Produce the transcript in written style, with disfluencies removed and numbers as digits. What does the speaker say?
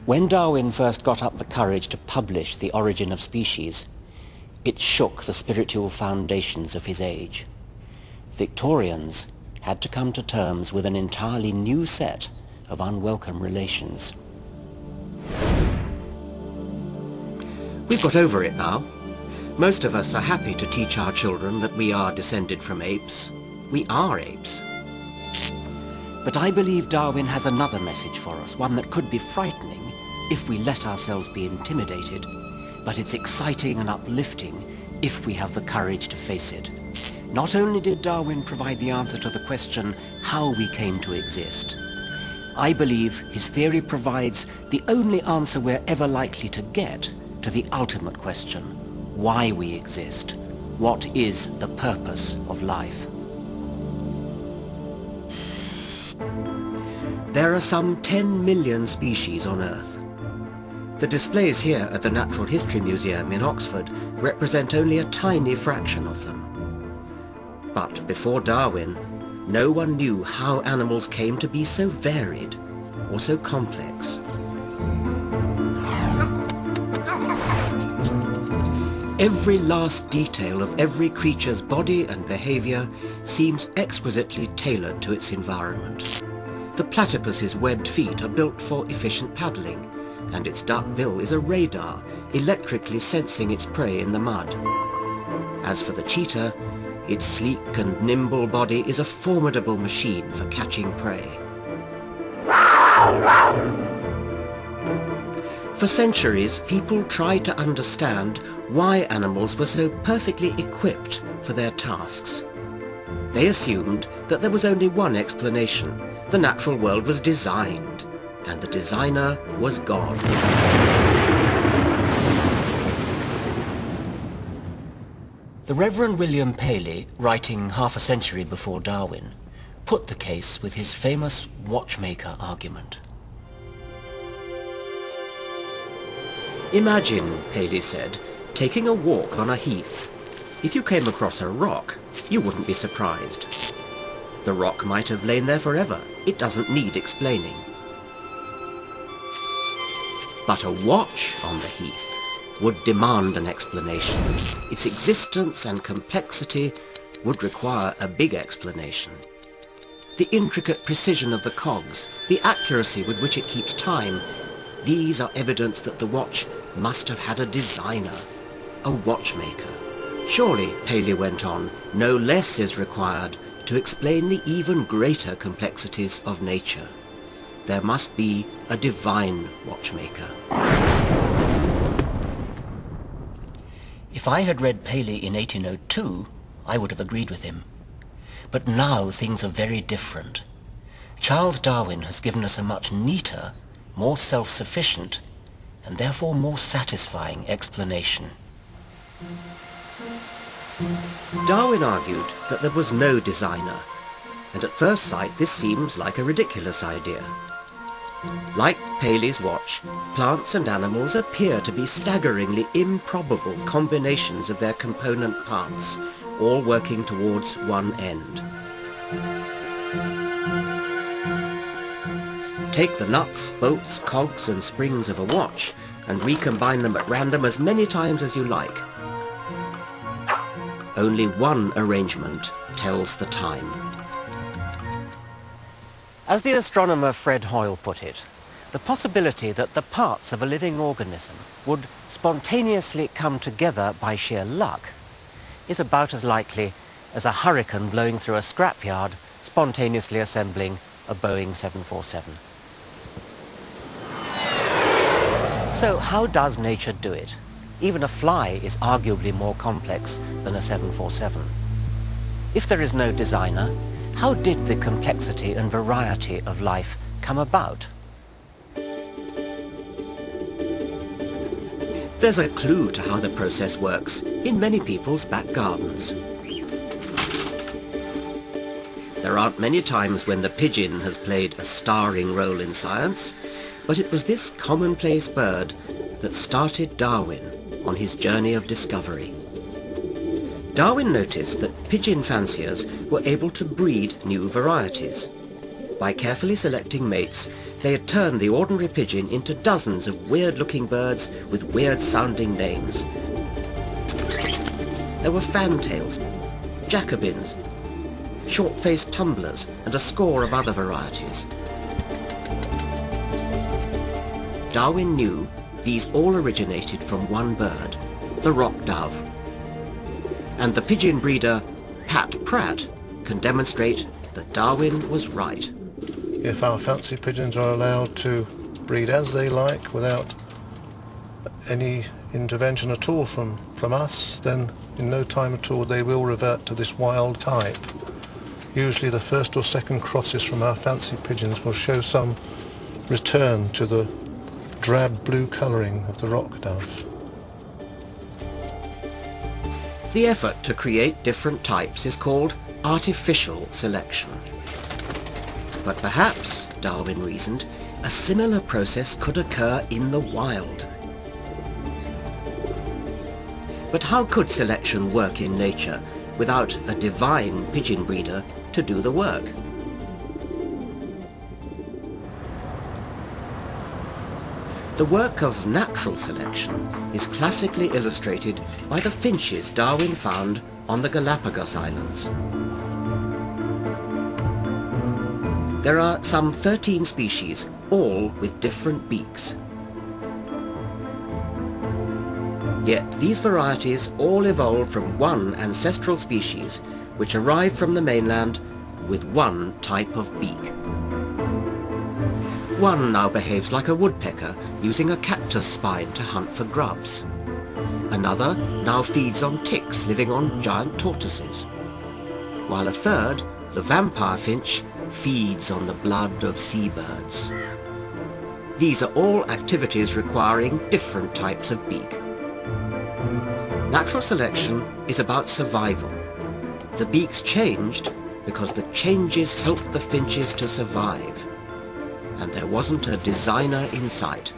When Darwin first got up the courage to publish The Origin of Species, it shook the spiritual foundations of his age. Victorians had to come to terms with an entirely new set of unwelcome relations. We've got over it now. Most of us are happy to teach our children that we are descended from apes. We are apes. But I believe Darwin has another message for us, one that could be frightening if we let ourselves be intimidated, but it's exciting and uplifting if we have the courage to face it. Not only did Darwin provide the answer to the question how we came to exist, I believe his theory provides the only answer we're ever likely to get to the ultimate question, why we exist. What is the purpose of life? There are some 10 million species on Earth. The displays here at the Natural History Museum in Oxford represent only a tiny fraction of them. But before Darwin, no one knew how animals came to be so varied or so complex. Every last detail of every creature's body and behavior seems exquisitely tailored to its environment. The platypus's webbed feet are built for efficient paddling, and its duck bill is a radar, electrically sensing its prey in the mud. As for the cheetah, its sleek and nimble body is a formidable machine for catching prey. For centuries, people tried to understand why animals were so perfectly equipped for their tasks. They assumed that there was only one explanation. The natural world was designed, and the designer was God. The Reverend William Paley, writing half a century before Darwin, put the case with his famous watchmaker argument. Imagine, Paley said, taking a walk on a heath. If you came across a rock, you wouldn't be surprised. The rock might have lain there forever. It doesn't need explaining. But a watch on the heath would demand an explanation. Its existence and complexity would require a big explanation. The intricate precision of the cogs, the accuracy with which it keeps time, these are evidence that the watch must have had a designer, a watchmaker. Surely, Paley went on, no less is required to explain the even greater complexities of nature. There must be a divine watchmaker. If I had read Paley in 1802, I would have agreed with him. But now things are very different. Charles Darwin has given us a much neater, more self-sufficient, and therefore more satisfying explanation. Darwin argued that there was no designer, and at first sight this seems like a ridiculous idea. Like Paley's watch, plants and animals appear to be staggeringly improbable combinations of their component parts, all working towards one end. Take the nuts, bolts, cogs and springs of a watch and recombine them at random as many times as you like. Only one arrangement tells the time. As the astronomer Fred Hoyle put it, the possibility that the parts of a living organism would spontaneously come together by sheer luck is about as likely as a hurricane blowing through a scrapyard spontaneously assembling a Boeing 747. So how does nature do it? Even a fly is arguably more complex than a 747. If there is no designer, how did the complexity and variety of life come about? There's a clue to how the process works in many people's back gardens. There aren't many times when the pigeon has played a starring role in science, but it was this commonplace bird that started Darwin on his journey of discovery. Darwin noticed that pigeon fanciers were able to breed new varieties. By carefully selecting mates, they had turned the ordinary pigeon into dozens of weird-looking birds with weird-sounding names. There were fantails, Jacobins, short-faced tumblers, and a score of other varieties. Darwin knew these all originated from one bird, the rock dove. And the pigeon breeder, Pat Pratt, can demonstrate that Darwin was right. If our fancy pigeons are allowed to breed as they like without any intervention at all from us, then in no time at all they will revert to this wild type. Usually the first or second crosses from our fancy pigeons will show some return to the drab blue colouring of the rock dove. The effort to create different types is called artificial selection. But perhaps, Darwin reasoned, a similar process could occur in the wild. But how could selection work in nature without a divine pigeon breeder to do the work? The work of natural selection is classically illustrated by the finches Darwin found on the Galapagos Islands. There are some 13 species, all with different beaks. Yet these varieties all evolved from one ancestral species which arrived from the mainland with one type of beak. One now behaves like a woodpecker, using a cactus spine to hunt for grubs. Another now feeds on ticks living on giant tortoises. While a third, the vampire finch, feeds on the blood of seabirds. These are all activities requiring different types of beak. Natural selection is about survival. The beaks changed because the changes helped the finches to survive. And there wasn't a designer in sight.